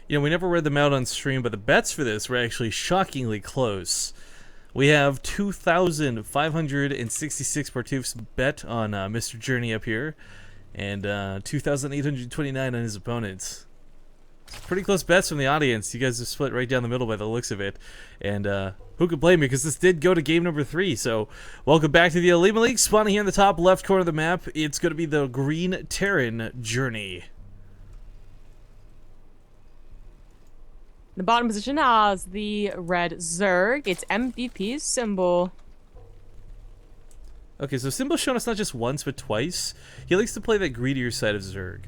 You know, we never read them out on stream, but the bets for this were actually shockingly close. We have 2,566 participants bet on Mr. Journey up here, and 2,829 on his opponents. It's pretty close bets from the audience. You guys are split right down the middle by the looks of it. And who could blame me, because this did go to game number 3. So welcome back to the OlimoLeague. Spawning here in the top left corner of the map, it's going to be the green Terran Journey. The bottom position has the red Zerg. It's MVP's symbol. Okay, so Symbol's shown us not just once, but twice. He likes to play that greedier side of Zerg.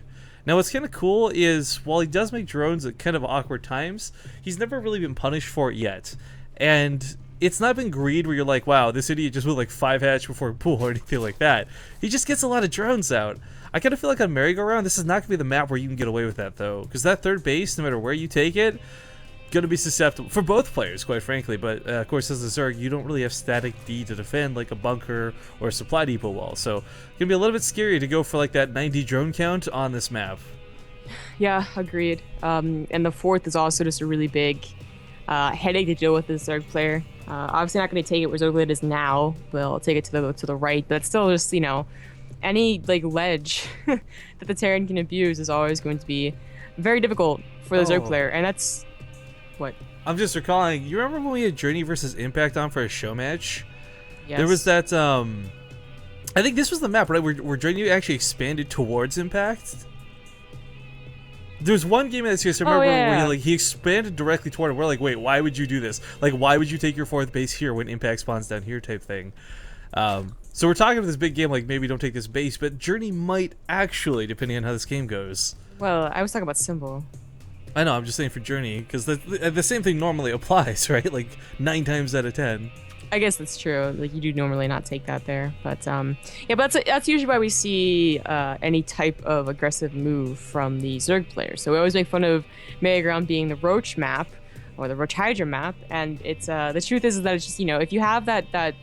Now, what's kind of cool is, while he does make drones at kind of awkward times, he's never really been punished for it yet. And it's not been greed where you're like, wow, this idiot just went like 5 hatch before pool or anything like that. He just gets a lot of drones out. I kind of feel like on Merry-Go-Round, this is not going to be the map where you can get away with that, though. Because that third base, no matter where you take it, going to be susceptible for both players, quite frankly. But of course, as a Zerg, you don't really have static D to defend like a bunker or a supply depot wall, so it's gonna be a little bit scary to go for like that 90 drone count on this map. Yeah, agreed. And the fourth is also just a really big headache to deal with this Zerg player. Obviously not going to take it where Zerglet is now, but I'll take it to the right. But still, just, you know, any like ledge that the Terran can abuse is always going to be very difficult for the Zerg player, and that's what I'm just recalling. You remember when we had Journey versus Impact on for a show match? Yes. There was that. I think this was the map, right? Where Journey actually expanded towards Impact. There was one game that series I remember where he expanded directly toward it. We're like, wait, why would you do this? Like, why would you take your 4th base here when Impact spawns down here, type thing? So we're talking about this big game, like maybe don't take this base, but Journey might actually, depending on how this game goes. Well, I was talking about Symbol. I know, I'm just saying for Journey, because the same thing normally applies, right? Like 9 times out of 10. I guess that's true. Like, you do normally not take that there, but yeah, but that's usually why we see any type of aggressive move from the Zerg players. So we always make fun of Merry-Go-Round being the Roach map or the Roach Hydra map, and it's the truth is that it's just, you know, if you have that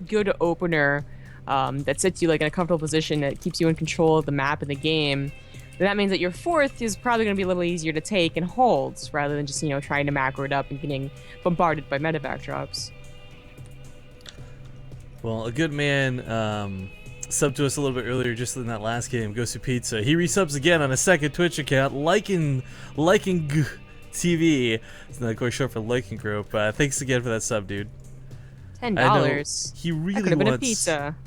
good opener that sets you like in a comfortable position that keeps you in control of the map and the game, then that means that your 4th is probably going to be a little easier to take and hold rather than just, you know, trying to macro it up and getting bombarded by medevac drops. Well, a good man subbed to us a little bit earlier just in that last game, Ghosty Pizza. He resubs again on a second Twitch account, liking TV. It's not, of course, short for liking group. Thanks again for that sub, dude. $10. He really could have been a wants pizza.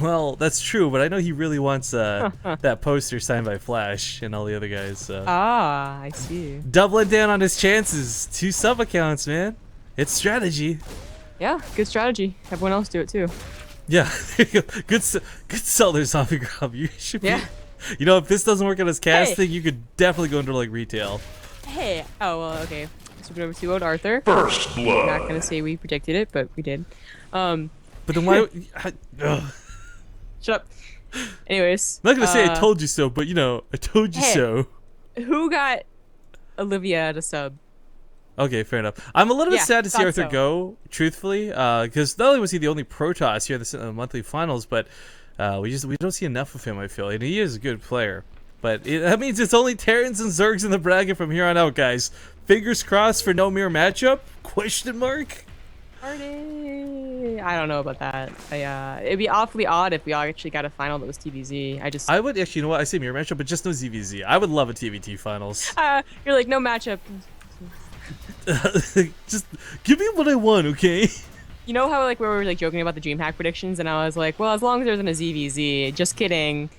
Well, that's true, but I know he really wants that poster signed by Flash and all the other guys. Ah, I see. Doubling down on his chances. 2 sub accounts, man. It's strategy. Yeah, good strategy. Everyone else do it too. Yeah, there you go. Good seller, Zombie Grub. You should be. Yeah. You know, if this doesn't work on his casting, you could definitely go into like retail. Hey. Oh well. Okay. Switching over to Arthur. First blood. I'm not gonna say we predicted it, but we did. But then why? Shut up. Anyways. I'm not gonna say I told you so, but you know, I told you so. Who got Olivia to sub? Okay, fair enough. I'm a little bit sad to see Arthur so. go, truthfully, because not only was he the only Protoss here in the monthly finals, but we don't see enough of him, I feel. And he is a good player. But that means it's only Terrans and Zergs in the bracket from here on out, guys. Fingers crossed for no mirror matchup? Question mark? Party. I don't know about that. It'd be awfully odd if we all actually got a final that was TVZ. I would actually, you know what? I say mirror matchup, but just no ZVZ. I would love a TVT finals. You're like, no matchup. Just give me what I want, okay? You know how like we were like joking about the DreamHack predictions, and I was like, well, as long as there's a ZVZ, just kidding.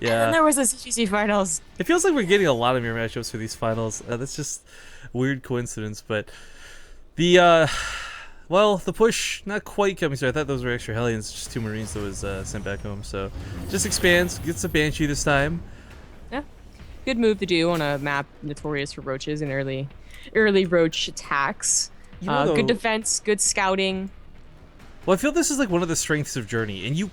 Yeah. And then there was a CGC finals. It feels like we're getting a lot of mirror matchups for these finals. That's just weird coincidence, but the well, the push not quite coming through. I thought those were extra Hellions, just 2 Marines that was sent back home. So just expands, gets a Banshee this time. Yeah, good move to do on a map notorious for roaches and early roach attacks. You know, good defense, good scouting. Well, I feel this is like one of the strengths of Journey, and you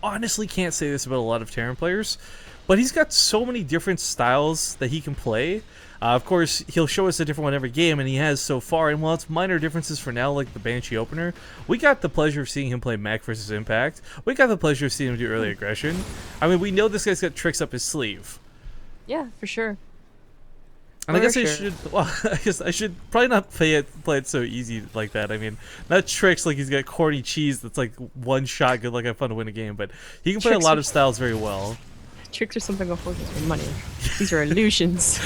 honestly can't say this about a lot of Terran players, but he's got so many different styles that he can play. Of course, he'll show us a different one every game, and he has so far, and while it's minor differences for now, like the Banshee opener, we got the pleasure of seeing him play Mech versus Impact. We got the pleasure of seeing him do early aggression. I mean, we know this guy's got tricks up his sleeve. Yeah, for sure. And I guess I should. Well, I guess I should probably not play it so easy like that. I mean, not tricks like he's got corny cheese that's like one shot. Good luck, have fun to win a game. But he can play a lot of styles very well. Tricks are something I'll focus on money. These are illusions.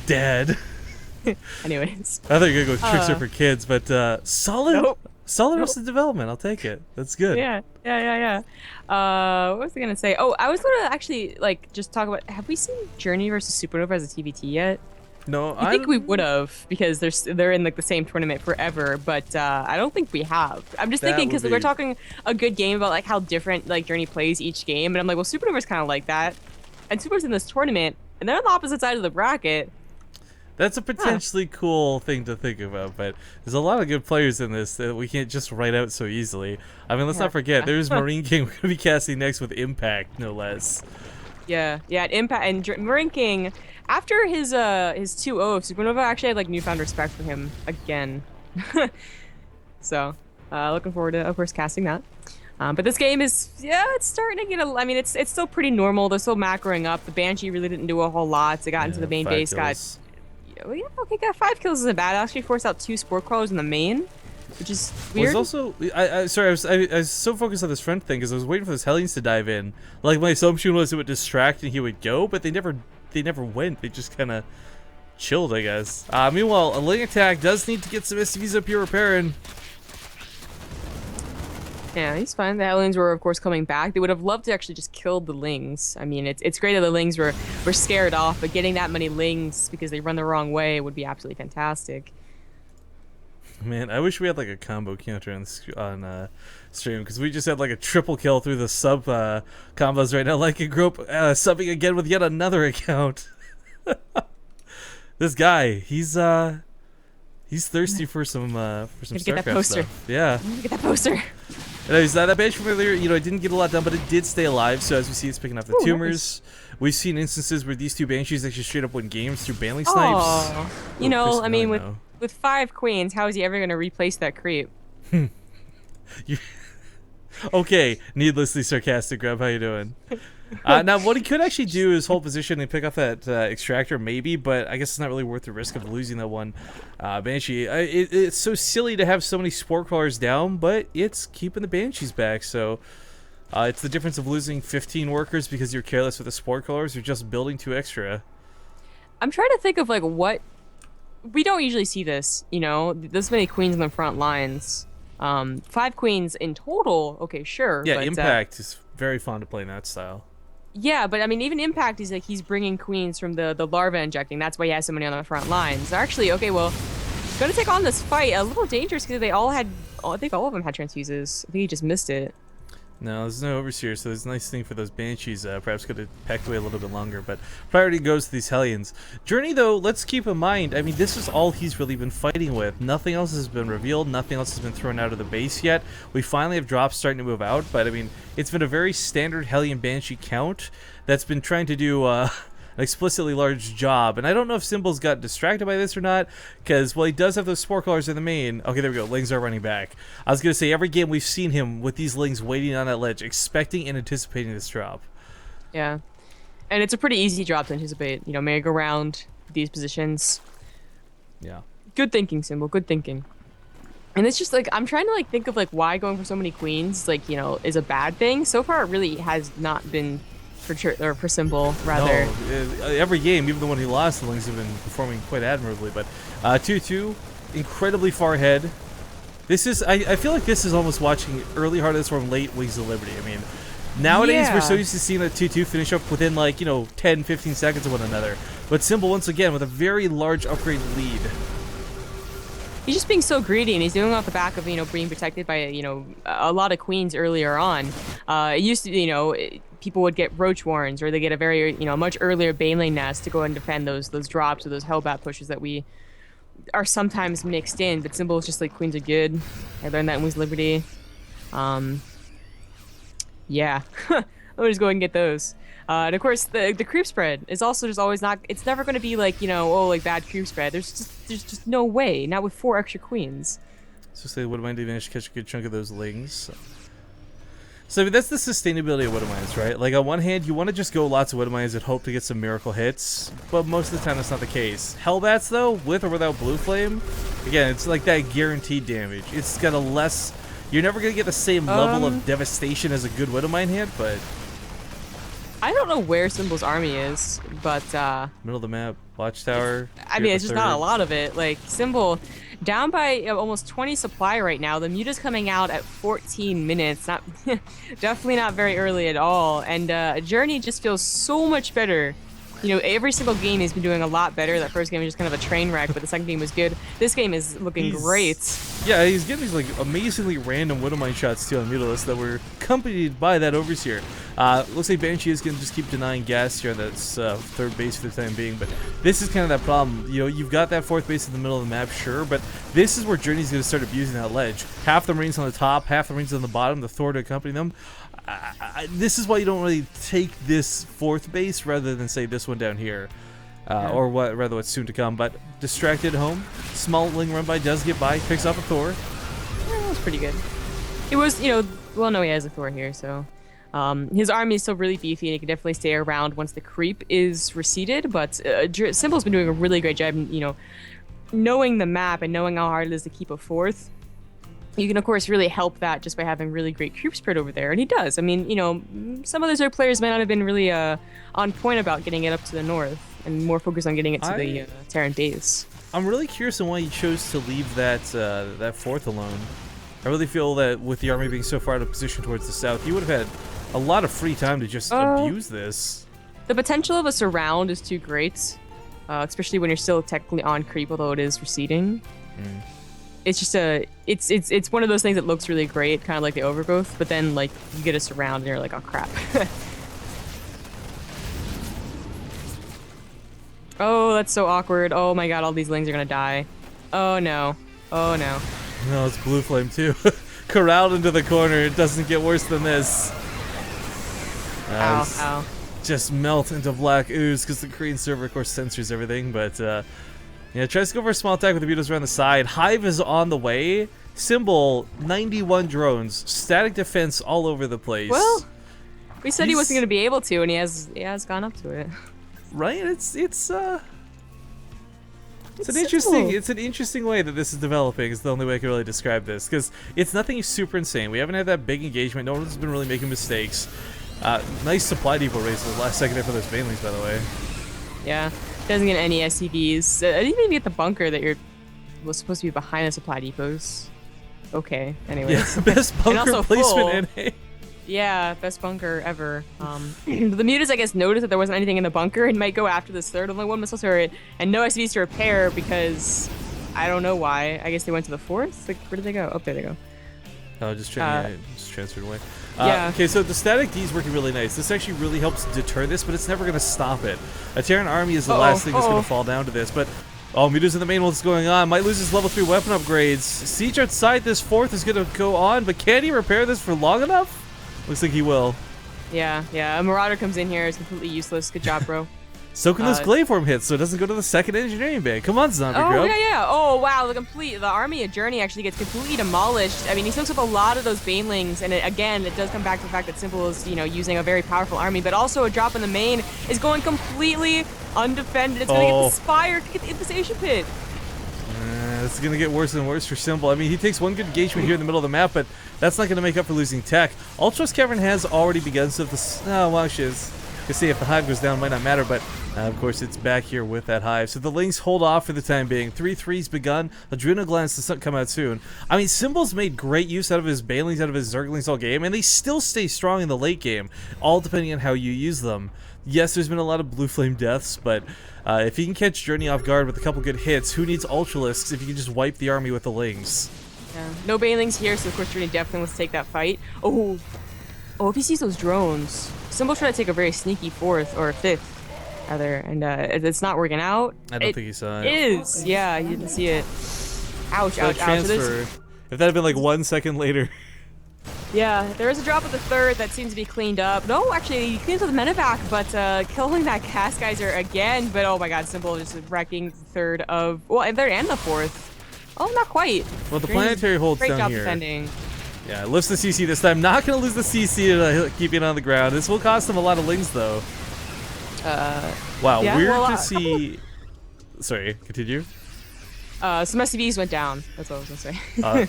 Dead. Anyways. I thought you were gonna go tricks are for kids, but solid. Solid Arrested Development. I'll take it. That's good. Yeah. What was I gonna say? Oh, I was gonna actually like just talk about. Have we seen Journey versus Supernova as a TBT yet? No, I think we would have because they're in like the same tournament forever, but I don't think we have. I'm just thinking because we're talking a good game about like how different like Journey plays each game, and I'm like, well, Supernova's kind of like that, and Super's in this tournament, and they're on the opposite side of the bracket. That's a potentially cool thing to think about, but there's a lot of good players in this that we can't just write out so easily. I mean, let's not forget, there's Marine King we're going to be casting next with Impact, no less. Yeah, Impact and Marine King, after his 2-0 of Supernova, actually had like newfound respect for him again. So, looking forward to, of course, casting that. But this game is, it's starting to get I mean, it's still pretty normal. They're still macroing up. The Banshee really didn't do a whole lot. They got into the main base, got 5 kills isn't bad. I actually forced out 2 sport crawlers in the main, which is weird. Was also, I was so focused on this front thing because I was waiting for those Hellions to dive in. Like my assumption was it would distract and he would go, but they never went. They just kind of chilled, I guess. Meanwhile, a Ling attack does need to get some SCVs up here repairing. Yeah, he's fine. The Hellions were, of course, coming back. They would have loved to actually just kill the Lings. I mean, it's great that the Lings were scared off, but getting that many Lings because they run the wrong way would be absolutely fantastic. Man, I wish we had like a combo counter on stream because we just had like a triple kill through the sub combos right now. Like a group subbing again with yet another account. This guy, he's thirsty for some StarCraft stuff. Yeah. Get that poster. Anyways, that bench from earlier, it didn't get a lot done, but it did stay alive. So as we see, it's picking up the tumors. Nice. We've seen instances where these 2 Banshees actually straight up win games through Baneling snipes. I mean, with 5 queens, how is he ever going to replace that creep? Okay, needlessly sarcastic, Grub. How you doing? Now, what he could actually do is hold position and pick off that extractor, maybe, but I guess it's not really worth the risk of losing that one Banshee. It's so silly to have so many sport crawlers down, but it's keeping the Banshees back, so it's the difference of losing 15 workers because you're careless with the sport crawlers or just building 2 extra. I'm trying to think of, like, what... We don't usually see this, this many queens in the front lines. 5 queens in total, okay, sure. Yeah, but, Impact is very fond of playing that style. Yeah, but I mean, even Impact is like he's bringing queens from the larva injecting. That's why he has so many on the front lines. They're actually, okay, well, going to take on this fight. A little dangerous because they all had, I think all of them had transfuses. I think he just missed it. No, there's no overseer, so there's a nice thing for those Banshees. Perhaps could have packed away a little bit longer, but priority goes to these Hellions. Journey, though, let's keep in mind, I mean, this is all he's really been fighting with. Nothing else has been revealed. Nothing else has been thrown out of the base yet. We finally have drops starting to move out, but, I mean, it's been a very standard Hellion Banshee count that's been trying to do an explicitly large job, and I don't know if Symbol's got distracted by this or not, because, well, he does have those sport crawlers in the main. Okay, there we go. Lings are running back. I was going to say, every game we've seen him with these Lings waiting on that ledge, expecting and anticipating this drop. Yeah, and it's a pretty easy drop to anticipate. Merry-go-round, these positions. Yeah. Good thinking, Symbol. Good thinking. And it's just, like, I'm trying to, like, think of, like, why going for so many queens, like, is a bad thing. So far, it really has not been... for Symbol, rather. No, every game, even the one he lost, the Lings have been performing quite admirably. But 2-2, incredibly far ahead. This is, I feel like this is almost watching early Heart of the Storm, late Wings of Liberty. I mean, nowadays we're so used to seeing that 2-2 finish up within, like, 10, 15 seconds of one another. But Symbol, once again, with a very large upgrade lead. He's just being so greedy, and he's doing it off the back of, being protected by, a lot of queens earlier on. It used to, people would get Roach Warrens, or they get a very, much earlier Baneling nest to go and defend those drops or those Hellbat pushes that we are sometimes mixed in. But Symbol is just like, queens are good. I learned that in Wings of Liberty. Yeah. I'll just go ahead and get those. And of course, the creep spread is also just always not. It's never going to be like like bad creep spread. There's just no way. Not with 4 extra queens. So say, would mind if he managed to catch a good chunk of those Lings? So I mean, that's the sustainability of Widow Mines, right? Like on one hand, you want to just go lots of Widow Mines and hope to get some miracle hits, but most of the time that's not the case. Hellbats though, with or without Blue Flame, again, it's like that guaranteed damage. It's got a less, you're never gonna get the same level of devastation as a good Widow Mine hit, but I don't know where Symbol's army is, but middle of the map, Watchtower. I mean, it's just not a lot of it. Like Symbol, down by almost 20 supply right now. The muta's coming out at 14 minutes. Not definitely not very early at all. And Journey just feels so much better. You know, every single game he's been doing a lot better. That first game was just kind of a train wreck, but the second game was good. This game is looking great. Yeah, he's getting these like amazingly random Widow Mine shots too on Mutalisk that were accompanied by that Overseer. Looks like Banshee is going to just keep denying gas here. That's third base for the time being, but this is kind of that problem. You know, you've got that fourth base in the middle of the map, sure, but this is where Journey's going to start abusing that ledge. Half the Marines on the top, half the Marines on the bottom, the Thor to accompany them. This is why you don't really take this fourth base rather than say this one down here, or rather what's soon to come. But distracted home, small ling run by does get by, picks up a Thor. Yeah, that was pretty good. It was, you know, well, no, he has a Thor here, so his army is still really beefy, and he can definitely stay around once the creep is receded. But Symbol's been doing a really great job, you know, knowing the map and knowing how hard it is to keep a fourth. You can, of course, really help that just by having really great creep spread over there, and he does. I mean, you know, some other Zerg players might not have been really on point about getting it up to the north, and more focused on getting it to the Terran base. I'm really curious on why you chose to leave that that fourth alone. I really feel that with the army being so far out of position towards the south, you would have had a lot of free time to just abuse this. The potential of a surround is too great, especially when you're still technically on creep, although it is receding. It's just it's one of those things that looks really great, kind of like the overgrowth, but then like you get a surround and you're like, oh crap. Oh, that's so awkward. Oh my god, all these lings are gonna die. Oh no. Oh no. No, it's Blue Flame too. Corralled into the corner. It doesn't get worse than this. Ow. Just melt into black ooze because the Korean server, of course, censors everything, but yeah, tries to go for a small attack with the Beatles around the side. Hive is on the way. Symbol, 91 drones. Static defense all over the place. Well, we said he wasn't going to be able to, and he has gone up to it. Right? It's an interesting way that this is developing. Is the only way I can really describe this, because it's nothing super insane. We haven't had that big engagement. No one's been really making mistakes. Nice supply depot raise the last second there for those banelings, by the way. Yeah. Doesn't get any SCVs. I didn't even get the bunker that was supposed to be behind the supply depots. Okay, anyways. Yeah, best bunker placement NA. Yeah, best bunker ever. The mutas, I guess, noticed that there wasn't anything in the bunker and might go after this third. Only one missile turret and no SCVs to repair because I don't know why. I guess they went to the fourth? Like, where did they go? Oh, there they go. Oh, just transferred away. Yeah. Okay, so the static D is working really nice. This actually really helps deter this, but it's never going to stop it. A Terran army is the last thing that's going to fall down to this. But Muta's in the main. What's going on? Might lose his level 3 weapon upgrades. Siege outside this fourth is going to go on, but can he repair this for long enough? Looks like he will. Yeah. A Marauder comes in here. It's completely useless. Good job, bro. So can those Glaiveform hits, so it doesn't go to the second engineering bay. Come on, Zombie Grub. Yeah. Oh, wow. The army of Journey actually gets completely demolished. I mean, he soaks up a lot of those Banelings, and again, it does come back to the fact that Simple is, you know, using a very powerful army, but also a drop in the main is going completely undefended. It's going to get the Spire, get the Infestation Pit. It's going to get worse and worse for Symbol. I mean, he takes one good engagement here in the middle of the map, but that's not going to make up for losing tech. Ultros Cavern has already begun, so if the... Oh, wow, shiz. You see, if the Hive goes down, it might not matter, but of course it's back here with that Hive. So the Lings hold off for the time being. 3-3's begun. Adrenal Glands to come out soon. I mean, Symbol's made great use out of his Banelings, out of his Zerglings all game, and they still stay strong in the late game, all depending on how you use them. Yes, there's been a lot of Blue Flame deaths, but if you can catch Journey off guard with a couple good hits, who needs Ultralisks if you can just wipe the army with the Lings? Yeah. No Banelings here, so of course Journey definitely wants to take that fight. Oh, if he sees those drones, Symbol's trying to take a very sneaky fourth or fifth, rather, and it's not working out. I don't think he saw it. It is, yeah, he didn't see it. Ouch. Transfer. If that had been like 1 second later. Yeah, there is a drop of the third that seems to be cleaned up. No, actually, he cleans with the medevac, but killing that Cast Geyser again. But oh my god, Symbol is just wrecking the third of, well, and third and the fourth. Oh, not quite. Well, the planetary holds down here. Great job here. defending. Yeah, lifts the CC this time. Not going to lose the CC to keep it on the ground. This will cost him a lot of lings, though. Wow, yeah, weird well, to see... Sorry, continue. Some SCVs went down. That's what I was going to say.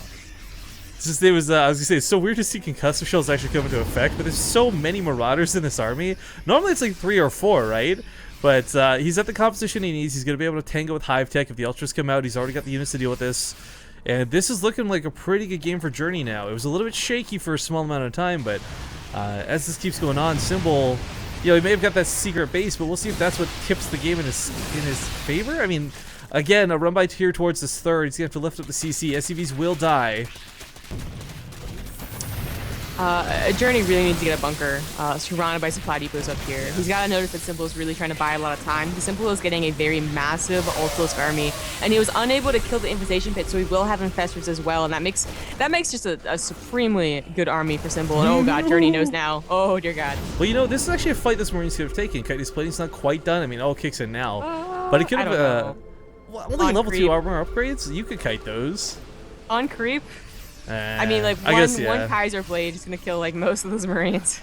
It's just, I was gonna say, it's so weird to see concussive shells actually come into effect, but there's so many marauders in this army. Normally it's like 3 or 4, right? But he's at the composition he needs. He's gonna be able to tango with Hive Tech if the ultras come out. He's already got the units to deal with this, and this is looking like a pretty good game for Journey now. It was a little bit shaky for a small amount of time, but as this keeps going on, Symbol, you know, he may have got that secret base, but we'll see if that's what tips the game in his favor. I mean, again, a run by tier towards this third. He's gonna have to lift up the CC. SCVs will die. Journey really needs to get a bunker, surrounded by supply depots up here. He's got to notice that Simple is really trying to buy a lot of time. Simple is getting a very massive ultralisk army, and he was unable to kill the infestation pit, so he will have infestors as well, and that makes just a supremely good army for Simple. And oh god, Journey knows now. Oh dear god. Well, you know, this is actually a fight this Marines could have taken. Kite's plating's not quite done. I mean, all kicks in now, but it could have. Well, only On level creep. 2 armor upgrades. You could kite those. On creep. I mean, like one Kaiser blade is gonna kill like most of those Marines.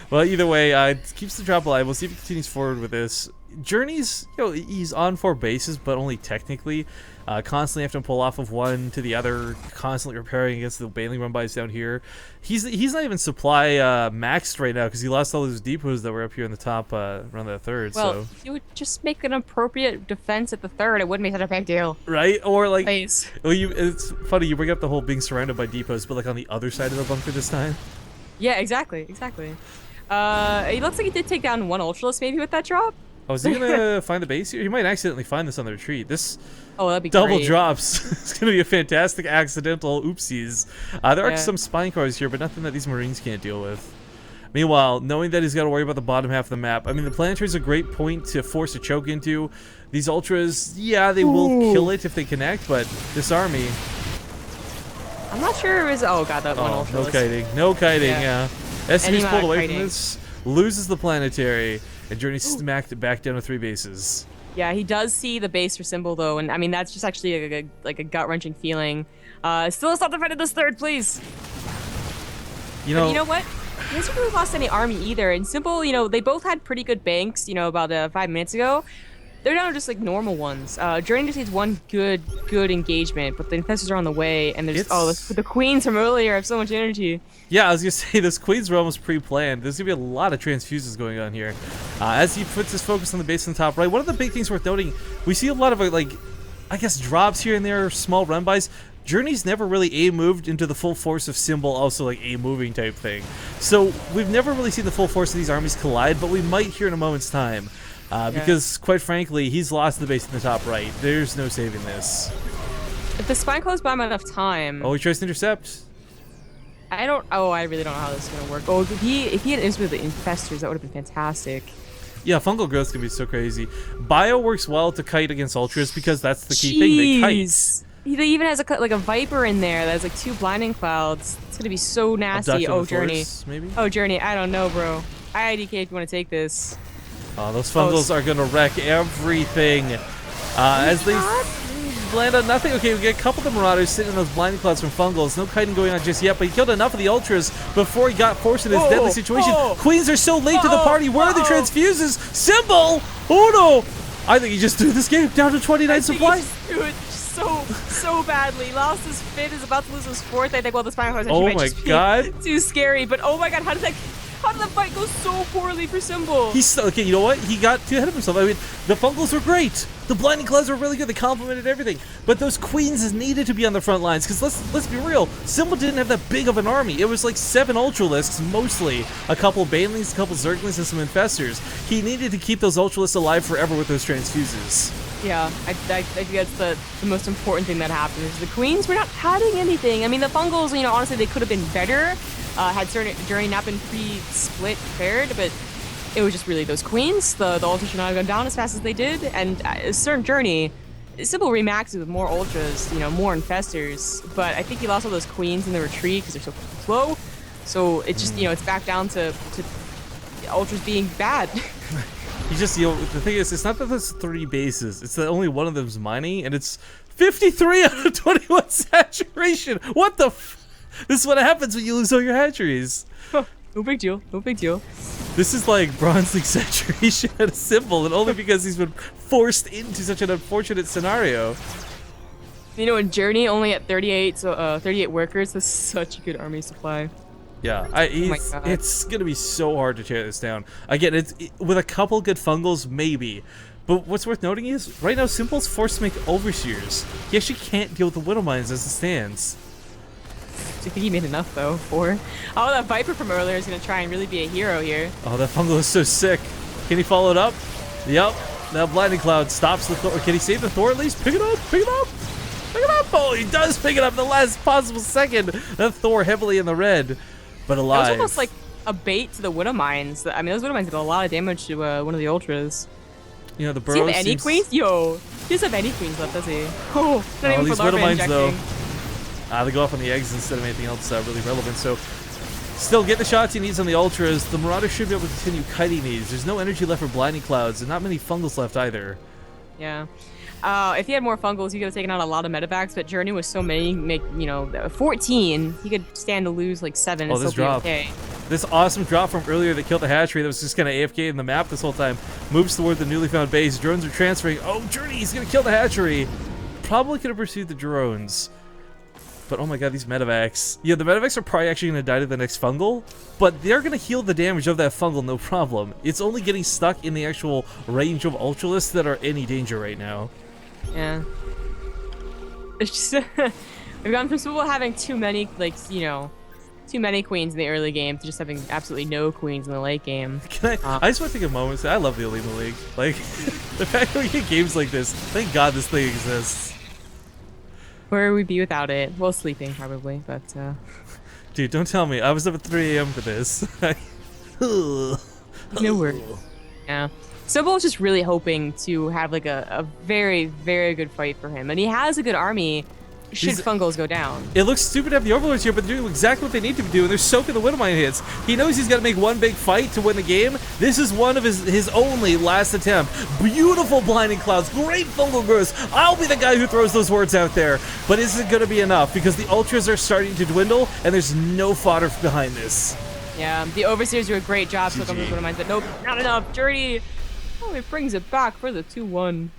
Well, either way, it keeps the drop alive. We'll see if he continues forward with this. Journey's, you know, he's on 4 bases, but only technically. Constantly have to pull off of one to the other, constantly repairing against the Baneling run-bys down here. He's not even supply maxed right now because he lost all those depots that were up here in the top around that third. Well, so. if you would just make an appropriate defense at the third, it wouldn't be such a big deal. Right? Or like, Please. well, it's funny, you bring up the whole being surrounded by depots, but like on the other side of the bunker this time. Yeah, exactly. It looks like he did take down one Ultralisk maybe with that drop. Oh, is he gonna find the base here? He might accidentally find this on the retreat. This that'd be double great. drops. It's gonna be a fantastic accidental oopsies. There are Yeah. some spine cars here, but nothing that these Marines can't deal with. Meanwhile, knowing that he's got to worry about the bottom half of the map, I mean, the planetary is a great point to force a choke into. These ultras, yeah, they will kill it if they connect, but this army... I'm not sure it was. Oh god, that one Oh, Ultralisk. no kiting, Yeah. yeah. SCV's amount pulled of away kiting. from this, loses the planetary, and Journey smacked it back down to 3 bases. Yeah, he does see the base for Symbol though, and I mean that's just actually like a gut wrenching feeling. Still has not defended this third, please. You But know, you know what? He hasn't really lost any army either. And Symbol, you know, they both had pretty good banks. You know, about 5 minutes ago. They're now just like normal ones. Journey just needs one good engagement, but the infestors are on the way, and there's the queens from earlier have so much energy. yeah, I was gonna say this Queens were almost pre-planned. There's gonna be a lot of transfuses going on here. As he puts his focus on the base on the top right, one of the big things worth noting, we see a lot of like, I guess drops here and there, small run-bys. Journey's never really A-moved into the full force of Symbol, also like A-moving type thing. So we've never really seen the full force of these armies collide, but we might here in a moment's time. Because, quite frankly, he's lost the base in the top right. There's no saving this. If the spine close by him enough time. Oh, he tries to intercept. I really don't know how this is gonna work. Oh, if he had an with the infestors, that would have been fantastic. Yeah, fungal growth's gonna be so crazy. Bio works well to kite against ultras because that's the key thing. They kite. They even has a Viper in there that has like 2 blinding clouds. It's gonna be so nasty. Abduction Oh, of the Journey. Force, maybe? Oh, Journey. I don't know, bro. IIDK if you want to take this. Oh, those fungals are gonna wreck everything. As they land on nothing. Okay, we get a couple of the Marauders sitting in those blinding clouds from fungals. No kiting going on just yet, but he killed enough of the ultras before he got forced in his deadly situation. Queens are so late to the party. Where are the transfuses? Symbol! Oh no! I think he just threw this game down to 29 supply. He just threw it so badly. Lost his fifth, is about to lose his fourth. I think, well, the spine clouds Oh might my just be god. too scary. But oh my god, how did that fight go so poorly for Symbol? He's okay. You know what? He got too ahead of himself. I mean, the fungals were great. The blinding clouds were really good. They complemented everything. But those queens needed to be on the front lines because let's be real. Symbol didn't have that big of an army. It was like 7 ultralisks mostly, a couple banelings, a couple zerglings, and some infestors. He needed to keep those ultralisks alive forever with those transfuses. Yeah, I think that's the most important thing that happened. Is the queens were not adding anything. I mean, the fungals, you know, honestly, they could have been better had certain Journey not been pre-split prepared, but it was just really those queens. The ultras should not have gone down as fast as they did, and a certain Journey, Symbol remaxed with more ultras, you know, more infestors, but I think he lost all those queens in the retreat because they're so slow. So it's just, you know, it's back down to ultras being bad. He just, you know, the thing is, it's not that there's 3 bases. It's that only one of them's mining, and it's 53 out of 21 saturation. What the f? This is what happens when you lose all your hatcheries. No big deal. No big deal. This is like Bronze League saturation at a symbol, and only because he's been forced into such an unfortunate scenario. You know, in Journey, only at 38, so 38 workers, that's such a good army supply. Yeah, God. it's gonna be so hard to tear this down. Again, with a couple good fungals, maybe. But what's worth noting is, right now, Simple's forced to make overseers. He actually can't deal with the Widow Mines as it stands. Do you think he made enough, though, for... Oh, that Viper from earlier is going to try and really be a hero here. Oh, that fungal is so sick. Can he follow it up? Yep. Now Blinding Cloud stops the Thor. Can he save the Thor at least? Pick it up! Pick it up! Pick it up! Oh, he does pick it up in the last possible second. That Thor heavily in the red, but alive. That was almost like a bait to the Widow Mines. I mean, those Widow Mines did a lot of damage to one of the Ultras. You know, the Does he Burrow have any queens? Yo, he doesn't have any queens left, does he? Oh, not even these for Widow larva Mines, though. injecting. They go off on the eggs instead of anything else really relevant. So, still get the shots he needs on the Ultras. The Marauder should be able to continue kiting these. There's no energy left for Blinding Clouds, and not many fungals left either. Yeah. If he had more fungals, he could have taken out a lot of medevacs, but Journey was so many, 14, he could stand to lose like 7 and this still be drop. okay. This awesome drop from earlier that killed the hatchery that was just kind of AFK in the map this whole time moves toward the newly found base. Drones are transferring. Oh, Journey, he's going to kill the hatchery. Probably could have pursued the drones. But oh my god, these medevacs. Yeah, the medevacs are probably actually going to die to the next fungal, but they're going to heal the damage of that fungal, no problem. It's only getting stuck in the actual range of Ultralisks that are any danger right now. Yeah. It's just... We've gone from people having too many, too many queens in the early game to just having absolutely no queens in the late game. I just want to take a moment and say I love the OlimoLeague. Like, the fact that we get games like this, thank god this thing exists. Where would we be without it? Well, sleeping probably, but Dude, don't tell me. I was up at 3 AM for this. no worries. Yeah. Sobol is just really hoping to have like a very, very good fight for him. And he has a good army should fungals go down. It looks stupid to have the Overlords here, but they're doing exactly what they need to do, and they're soaking the Widow Mine hits. He knows he's got to make one big fight to win the game. This is one of his only last attempt. Beautiful Blinding Clouds, great fungal growth. I'll be the guy who throws those words out there, but is it going to be enough? Because the Ultras are starting to dwindle, and there's no fodder behind this. Yeah, the Overseers do a great job to look up those Widow Mines, but nope, not enough. Journey, oh, it brings it back for the 2-1.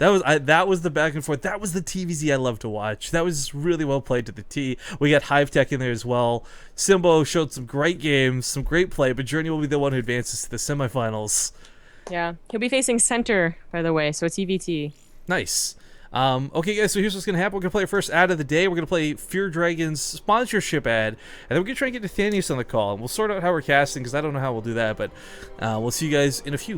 That was the back and forth. That was the TVZ I love to watch. That was really well played to the T. We got Hive Tech in there as well. Simbo showed some great games, some great play, but Journey will be the one who advances to the semifinals. Yeah, he'll be facing center, by the way, so it's EVT. Nice. Okay, guys, so here's what's going to happen. We're going to play our first ad of the day. We're going to play Fear Dragon's sponsorship ad, and then we're going to try and get Nathanius on the call. And we'll sort out how we're casting, because I don't know how we'll do that, but we'll see you guys in a few.